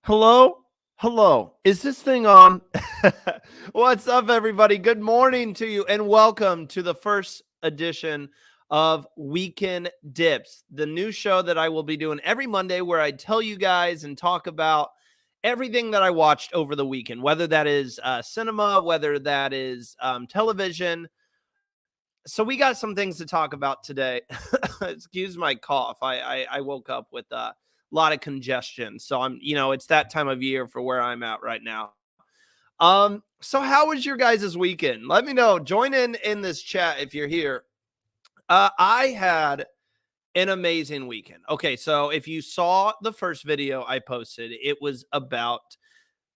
Hello? Hello. Is this thing on? What's up, everybody? Good morning to you, and welcome to the first edition of Weekend Dips, the new show that I will be doing every Monday where I tell you guys and talk about everything that I watched over the weekend, whether that is cinema, whether that is television. So we got some things to talk about today. Excuse my cough. I woke up with a lot of congestion. So it's that time of year for where I'm at right now. So how was your guys' weekend? Let me know. Join in this chat if you're here. I had an amazing weekend. Okay, so if you saw the first video I posted, it was about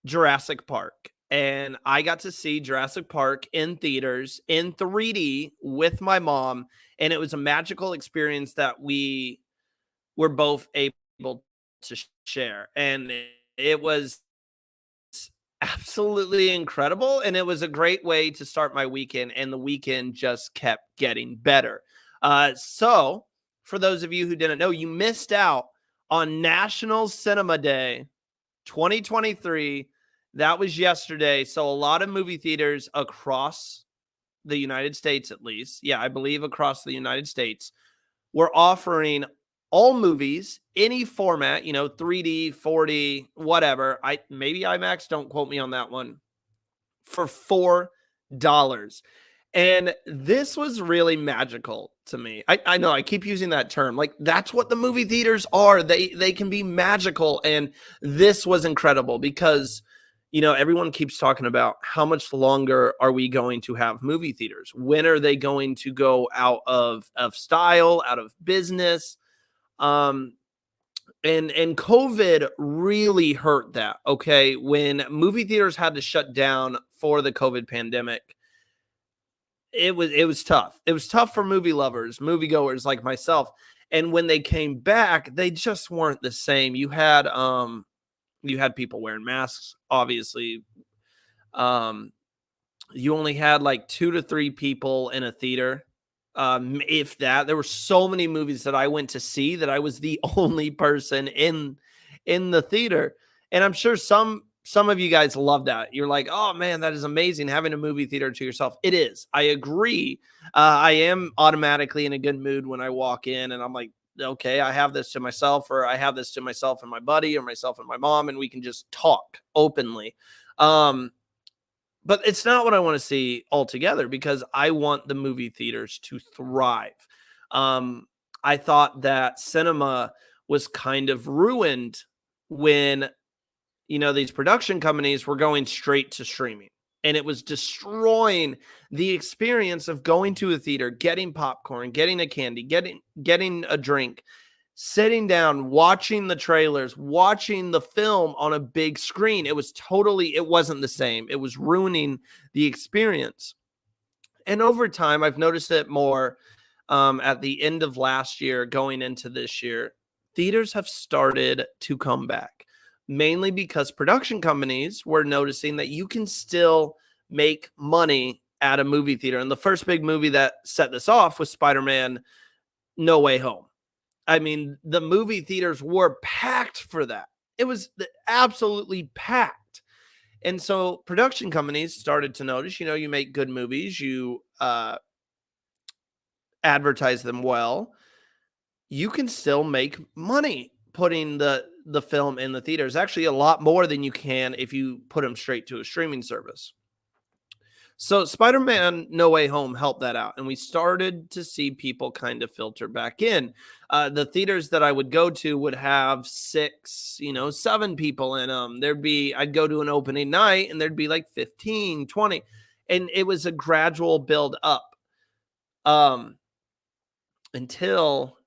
Jurassic Park. And I got to see Jurassic Park in theaters in 3D with my mom. And it was a magical experience that we were both able to share. And it was absolutely incredible. And it was a great way to start my weekend. And the weekend just kept getting better. So, for those of you who didn't know, you missed out on National Cinema Day 2023. That was yesterday. So a lot of movie theaters across the United States, at least, yeah, I believe across the United States, were offering all movies, any format, 3D, 4D, whatever. Maybe IMAX, don't quote me on that one, for $4. And this was really magical to me. I know I keep using that term. Like, that's what the movie theaters are. They can be magical. And this was incredible because, everyone keeps talking about how much longer are we going to have movie theaters? When are they going to go out of style, out of business? And COVID really hurt that. Okay. When movie theaters had to shut down for the COVID pandemic, it was tough. It was tough for movie lovers, moviegoers like myself. And when they came back, they just weren't the same. You had people wearing masks, obviously. You only had like 2 to 3 people in a theater. If that. There were so many movies that I went to see that I was the only person in the theater. And I'm sure some of you guys love that. You're like, oh man, that is amazing having a movie theater to yourself. It is. I agree. I am automatically in a good mood when I walk in and I'm like, okay, I have this to myself, or I have this to myself and my buddy, or myself and my mom, and we can just talk openly. But it's not what I want to see altogether, because I want the movie theaters to thrive. Um, I thought that cinema was kind of ruined when these production companies were going straight to streaming, and it was destroying the experience of going to a theater, getting popcorn, getting a candy, getting a drink, sitting down, watching the trailers, watching the film on a big screen. It wasn't the same. It was ruining the experience. And over time, I've noticed it more at the end of last year, going into this year. Theaters have started to come back, mainly because production companies were noticing that you can still make money at a movie theater. And the first big movie that set this off was Spider-Man No Way Home. I mean, the movie theaters were packed for that. It was absolutely packed. And so production companies started to notice, you make good movies, you advertise them well, you can still make money putting the film in the theaters. Actually, a lot more than you can if you put them straight to a streaming service. So Spider-Man No Way Home helped that out, and we started to see people kind of filter back in. The theaters that I would go to would have 6, 7 people in them. I'd go to an opening night, and there'd be like 15, 20, and it was a gradual build up until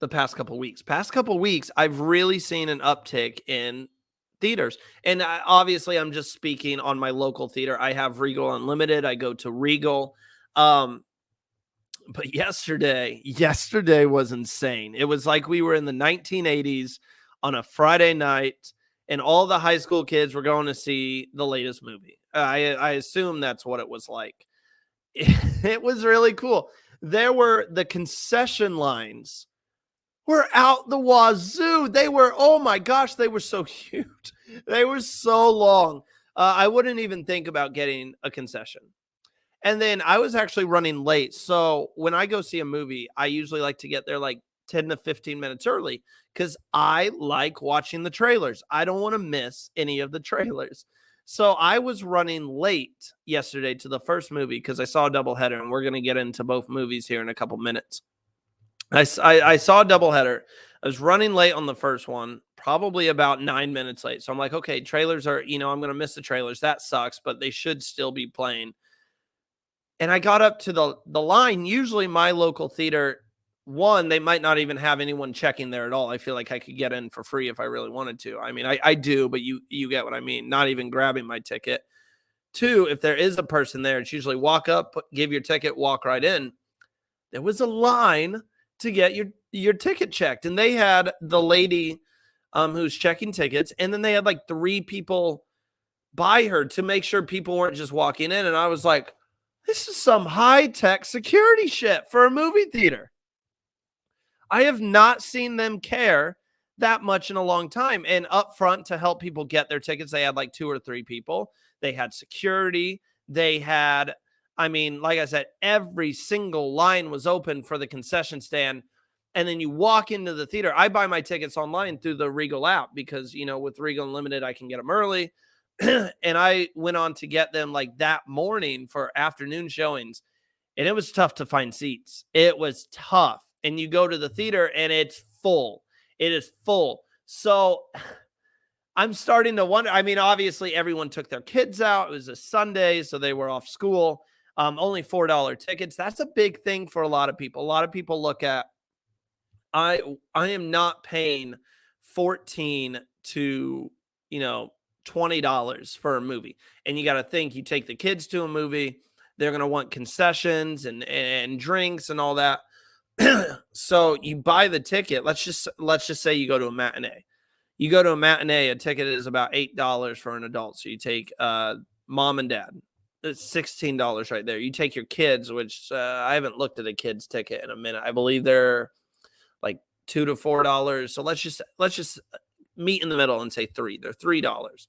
the past couple weeks. I've really seen an uptick in theaters. And obviously, I'm just speaking on my local theater. I have Regal Unlimited. I go to Regal. But yesterday was insane. It was like we were in the 1980s on a Friday night, and all the high school kids were going to see the latest movie. I assume that's what it was like. It was really cool. The concession lines were out the wazoo. They were, oh my gosh, they were so huge. They were so long. I wouldn't even think about getting a concession. And then I was actually running late. So when I go see a movie, I usually like to get there like 10 to 15 minutes early because I like watching the trailers. I don't want to miss any of the trailers. So I was running late yesterday to the first movie because I saw a doubleheader, and we're going to get into both movies here in a couple minutes. I saw a doubleheader. I was running late on the first one, probably about 9 minutes late. So I'm like, okay, trailers are, I'm going to miss the trailers. That sucks, but they should still be playing. And I got up to the line. Usually my local theater, one, they might not even have anyone checking there at all. I feel like I could get in for free if I really wanted to. I mean, I do, but you get what I mean. Not even grabbing my ticket. Two, if there is a person there, it's usually walk up, give your ticket, walk right in. There was a line to get your ticket checked, and they had the lady who's checking tickets, and then they had like 3 people by her to make sure people weren't just walking in. And I was like, this is some high-tech security shit for a movie theater. I have not seen them care that much in a long time. And up front to help people get their tickets, they had like 2 or 3 people. They had security. They had, like I said, every single line was open for the concession stand. And then you walk into the theater. I buy my tickets online through the Regal app because, with Regal Unlimited, I can get them early. And I went on to get them like that morning for afternoon showings. And it was tough to find seats. It was tough. And you go to the theater and it's full. It is full. So I'm starting to wonder. Obviously everyone took their kids out. It was a Sunday, so they were off school. Only $4 tickets. That's a big thing for a lot of people. A lot of people look at, I am not paying 14 to, $20 for a movie. And you got to think, you take the kids to a movie, they're going to want concessions and drinks and all that. So you buy the ticket. Let's just say you go to a matinee. You go to a matinee, a ticket is about $8 for an adult. So you take mom and dad. It's $16 right there. You take your kids, which I haven't looked at a kid's ticket in a minute. I believe they're like $2 to $4. So let's just meet in the middle and say 3. They're $3.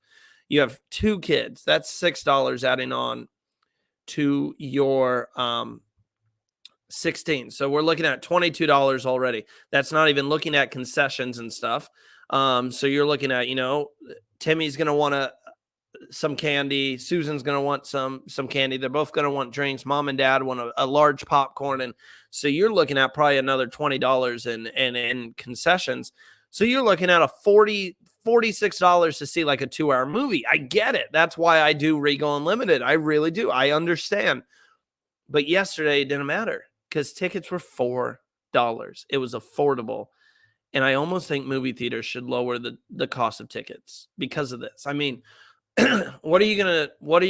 You have 2 kids. That's $6 adding on to your 16. So we're looking at $22 already. That's not even looking at concessions and stuff. So you're looking at, Timmy's going to want some candy. Susan's going to want some candy. They're both going to want drinks. Mom and dad want a large popcorn. And so you're looking at probably another $20 in concessions. So you're looking at a $46 to see like a 2-hour movie. I get it. That's why I do Regal Unlimited. I really do. I understand. But yesterday it didn't matter because tickets were $4. It was affordable. And I almost think movie theaters should lower the cost of tickets because of this. What are you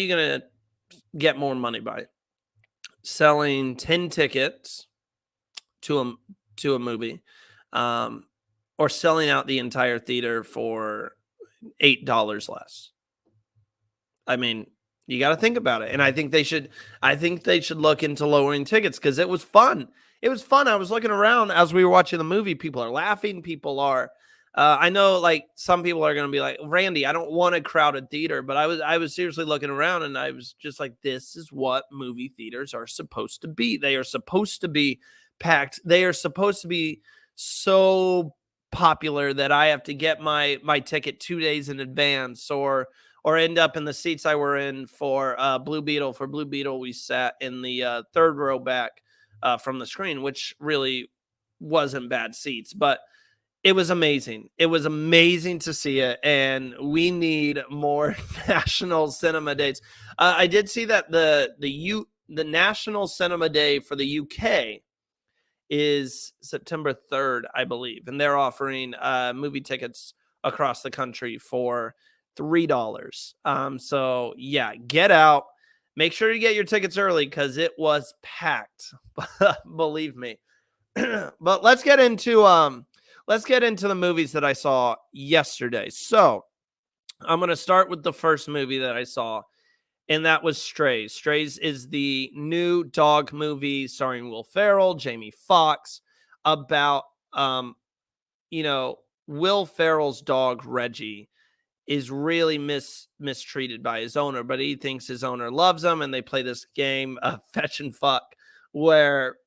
gonna get more money by? Selling 10 tickets to a movie, or selling out the entire theater for $8 less? You got to think about it. And I think they should look into lowering tickets because it was fun. It was fun. I was looking around as we were watching the movie. People are laughing. People are, I know like some people are going to be like, Randy, I don't want a crowded theater, but I was seriously looking around and I was just like, this is what movie theaters are supposed to be. They are supposed to be packed. They are supposed to be so popular that I have to get my ticket 2 days in advance or end up in the seats I were in for Blue Beetle. For Blue Beetle, we sat in the 3rd row back from the screen, which really wasn't bad seats, but it was amazing. It was amazing to see it, and we need more national cinema dates. I did see that the National Cinema Day for the UK is September 3rd, I believe, and they're offering movie tickets across the country for $3. So yeah, get out. Make sure you get your tickets early because it was packed. Believe me. But let's get into the movies that I saw yesterday. So I'm gonna start with the first movie that I saw, and that was Strays. Strays is the new dog movie starring Will Ferrell, Jamie Foxx, about you know, Will Ferrell's dog Reggie is really mistreated by his owner, but he thinks his owner loves him, and they play this game of fetch and fuck where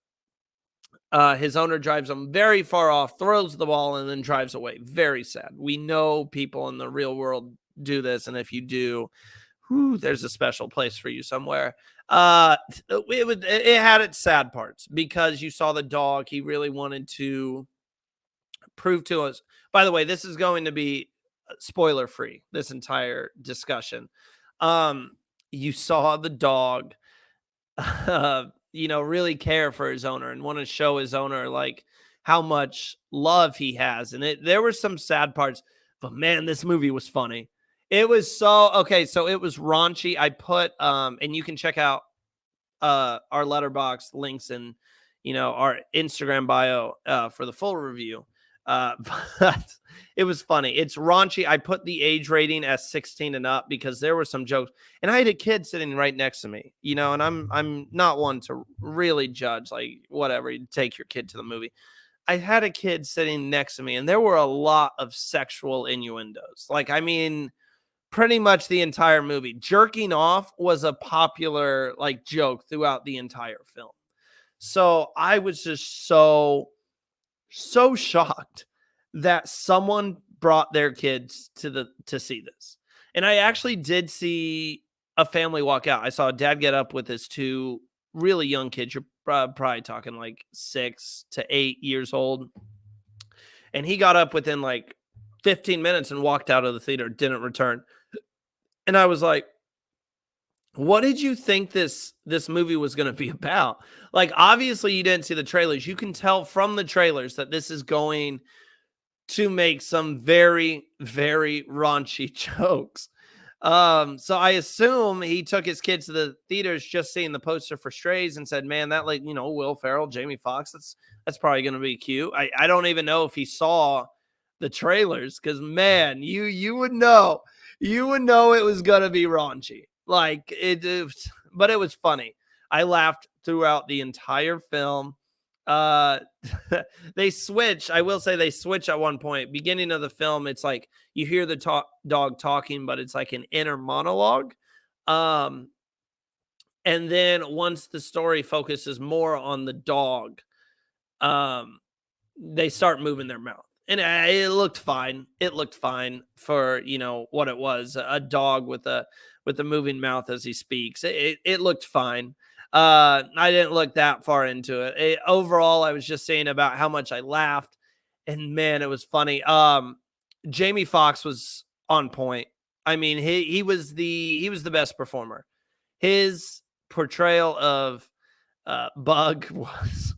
his owner drives him very far off, throws the ball, and then drives away. Very sad. We know people in the real world do this, and if you do, whew, there's a special place for you somewhere. It had its sad parts because you saw the dog. He really wanted to prove to us. By the way, this is going to be spoiler free. This entire discussion. Um, you saw the dog really care for his owner and want to show his owner like how much love he has. And there were some sad parts, but man, this movie was funny. It was so okay. So it was raunchy. I put and you can check out our letterbox links and our Instagram bio for the full review. But it was funny. It's raunchy. I put the age rating as 16 and up because there were some jokes, and I had a kid sitting right next to me, and I'm not one to really judge, like whatever, you take your kid to the movie. I had a kid sitting next to me, and there were a lot of sexual innuendos. Like, I mean, pretty much the entire movie. Jerking off was a popular like joke throughout the entire film. So I was just so shocked that someone brought their kids to see this. And I actually did see a family walk out. I saw a dad get up with his two really young kids. You're probably talking like 6 to 8 years old. And he got up within like 15 minutes and walked out of the theater, didn't return. And I was like, what did you think this movie was going to be about? Like, obviously you didn't see the trailers. You can tell from the trailers that this is going to make some very, very raunchy jokes. So I assume he took his kids to the theaters just seeing the poster for Strays and said, man, that Will Ferrell, Jamie Foxx, that's probably going to be cute. I don't even know if he saw the trailers because, man, you would know. You would know it was going to be raunchy. Like but it was funny. I laughed throughout the entire film. They switch. I will say they switch at one point. Beginning of the film, it's like you hear the dog talking, but it's like an inner monologue. And then once the story focuses more on the dog, they start moving their mouth. And it looked fine. It looked fine for, what it was, a dog with a moving mouth as he speaks. It looked fine. I didn't look that far into it. Overall, I was just saying about how much I laughed, and man, it was funny. Jamie Foxx was on point. I mean, he was the best performer. His portrayal of Bug was,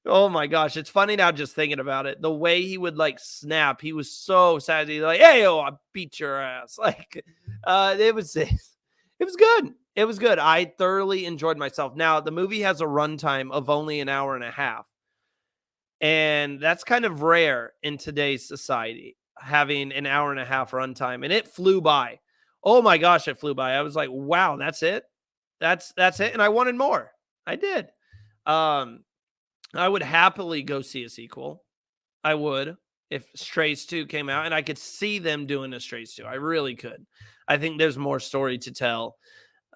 oh my gosh, it's funny now just thinking about it. The way he would like snap, he was so sad. He's like, "Hey, I beat your ass!" Like, it was good. It was good. I thoroughly enjoyed myself. Now, the movie has a runtime of only an hour and a half, and that's kind of rare in today's society, having an hour and a half runtime, and it flew by. Oh my gosh, it flew by. I was like, "Wow, that's it? That's it?" And I wanted more. I did. I would happily go see a sequel. I would if Strays 2 came out, and I could see them doing a Strays 2. I really could. I think there's more story to tell.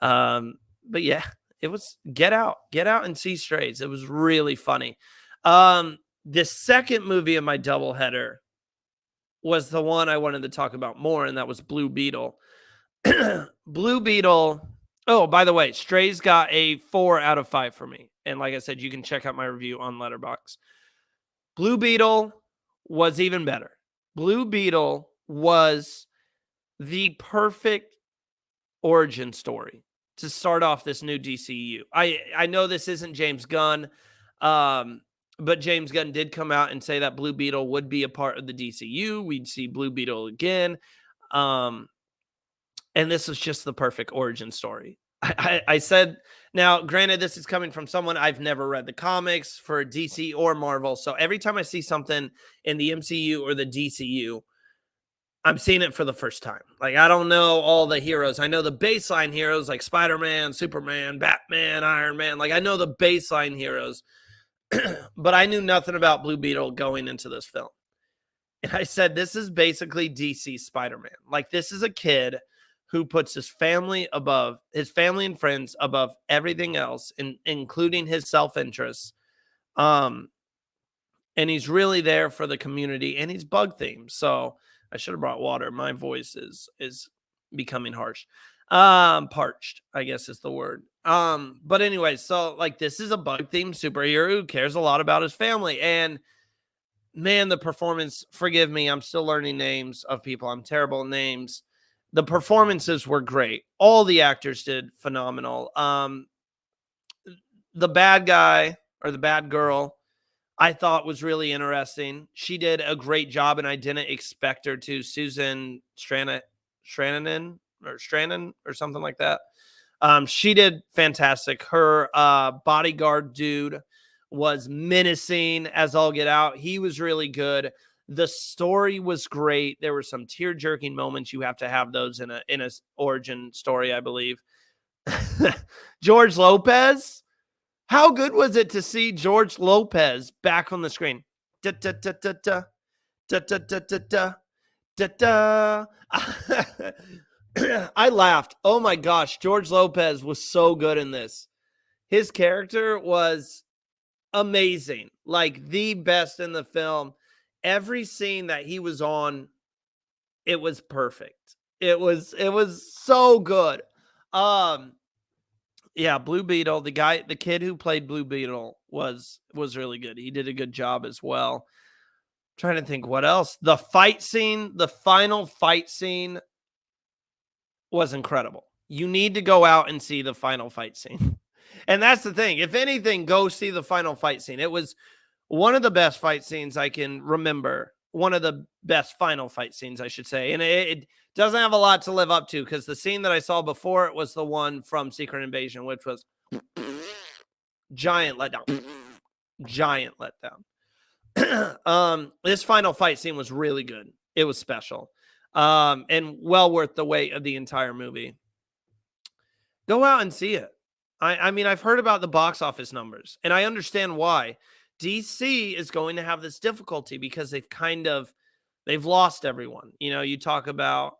But yeah, it was get out and see Strays. It was really funny. The second movie in my doubleheader was the one I wanted to talk about more, and that was Blue Beetle. Blue Beetle. Oh, by the way, Strays got a 4 out of 5 for me. And like I said, you can check out my review on Letterboxd. Blue Beetle was even better. Blue Beetle was the perfect origin story to start off this new DCU. I know this isn't James Gunn, but James Gunn did come out and say that Blue Beetle would be a part of the DCU. We'd see Blue Beetle again. And this was just the perfect origin story. I said, now, granted, this is coming from someone I've never read the comics for DC or Marvel. So every time I see something in the MCU or the DCU, I'm seeing it for the first time. Like, I don't know all the heroes. I know the baseline heroes like Spider-Man, Superman, Batman, Iron Man. Like, I know the baseline heroes, but I knew nothing about Blue Beetle going into this film. And I said, this is basically DC Spider-Man. Like, this is a kid who puts his family and friends above everything else, including his self-interest. Um, and he's really there for the community, and he's bug themed. So I should have brought water. My voice is becoming harsh. Parched, I guess is the word. But anyway, so like this is a bug themed superhero who cares a lot about his family. And man, the performance, forgive me, I'm still learning names of people. I'm terrible at names. The performances were great. All the actors did phenomenal. The bad guy or the bad girl, I thought was really interesting. She did a great job, and I didn't expect her to. Susan Strannanen or something like that. She did fantastic. Her bodyguard dude was menacing as all get out. He was really good. The story was great. There were some tear-jerking moments. You have to have those in a origin story, I believe. George Lopez. How good was it to see George Lopez back on the screen? Da, da, da, da, da, da, da, da, da, da, da. I laughed. Oh my gosh, George Lopez was so good in this. His character was amazing, like the best in the film. Every scene that he was on, it was perfect. It was so good. Yeah, Blue Beetle, the kid who played Blue Beetle was really good. He did a good job as well. Trying to think what else. The final fight scene was incredible. You need to go out and see the final fight scene. And that's the thing. If anything, go see the final fight scene. It was one of the best fight scenes I can remember. One of the best final fight scenes, I should say. And it doesn't have a lot to live up to because the scene that I saw before it was the one from Secret Invasion, which was giant letdown. Giant letdown. This final fight scene was really good. It was special. And well worth the wait of the entire movie. Go out and see it. I mean, I've heard about the box office numbers, and I understand why. DC is going to have this difficulty because they've lost everyone. You know, you talk about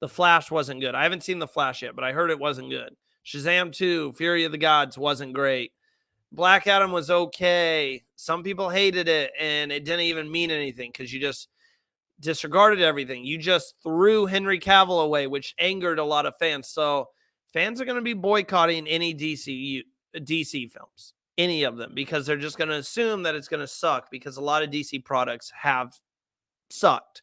The Flash wasn't good. I haven't seen The Flash yet, but I heard it wasn't good. Shazam 2, Fury of the Gods wasn't great. Black Adam was okay. Some people hated it, and it didn't even mean anything because you just disregarded everything. You just threw Henry Cavill away, which angered a lot of fans. So fans are going to be boycotting any DC films, any of them, because they're just going to assume that it's going to suck because a lot of DC products have sucked.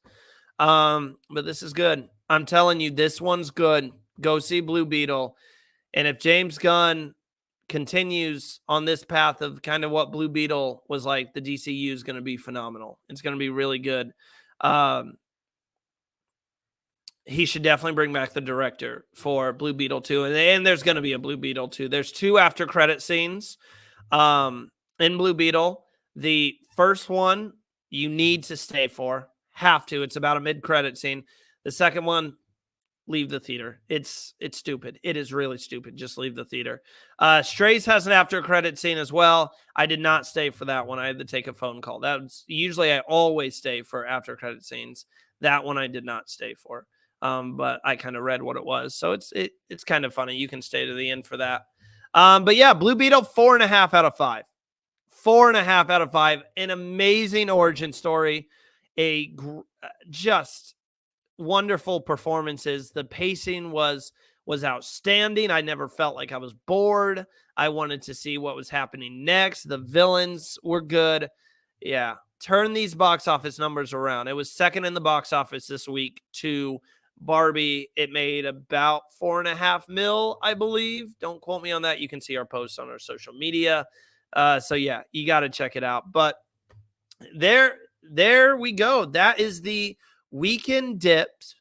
But this is good. I'm telling you, this one's good. Go see Blue Beetle. And if James Gunn continues on this path of kind of what Blue Beetle was like, the DCU is going to be phenomenal. It's going to be really good. He should definitely bring back the director for Blue Beetle 2. And there's going to be a Blue Beetle 2. There's 2 after credit scenes in Blue Beetle. The first one you need to stay for. Have to. It's about a mid-credit scene. The second one, leave the theater. It's stupid. It is really stupid. Just leave the theater. Strays has an after credit scene as well. I did not stay for that one. I had to take a phone call. Usually I always stay for after credit scenes. That one I did not stay for. But I kind of read what it was. So it's kind of funny. You can stay to the end for that. But yeah, Blue Beetle, 4.5 out of 5. 4.5 out of 5. An amazing origin story. Just wonderful performances. The pacing was outstanding. I never felt like I was bored. I wanted to see what was happening next. The villains were good. Yeah. Turn these box office numbers around. It was second in the box office this week to Barbie. It made about 4.5 million, I believe. Don't quote me on that. You can see our posts on our social media. So yeah, you got to check it out. But there we go. That is the Weekend Dips.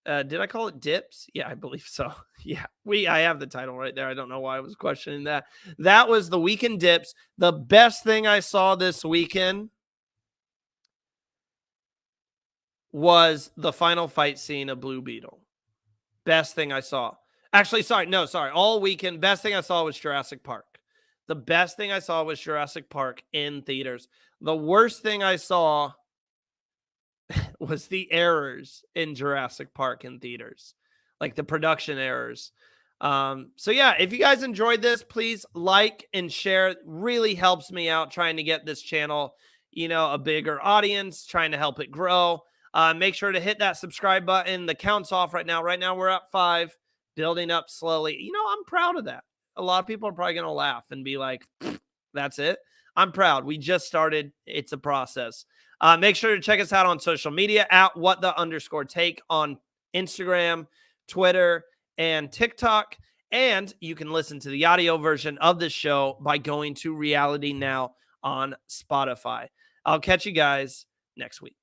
Did I call it Dips? Yeah, I believe so. Yeah, I have the title right there. I don't know why I was questioning that. That was the Weekend Dips. The best thing I saw this weekend was the final fight scene of Blue Beetle. Best thing I saw. Actually, sorry. All weekend, best thing I saw was Jurassic Park. The best thing I saw was Jurassic Park in theaters. The worst thing I saw was the errors in Jurassic Park in theaters, like the production errors. So yeah, if you guys enjoyed this, please like and share. It really helps me out trying to get this channel, a bigger audience, trying to help it grow. Make sure to hit that subscribe button. The count's off right now. Right now we're at 5, building up slowly. I'm proud of that. A lot of people are probably going to laugh and be like, that's it. I'm proud. We just started. It's a process. Make sure to check us out on social media at @what_the_take on Instagram, Twitter, and TikTok. And you can listen to the audio version of this show by going to Reality Now on Spotify. I'll catch you guys next week.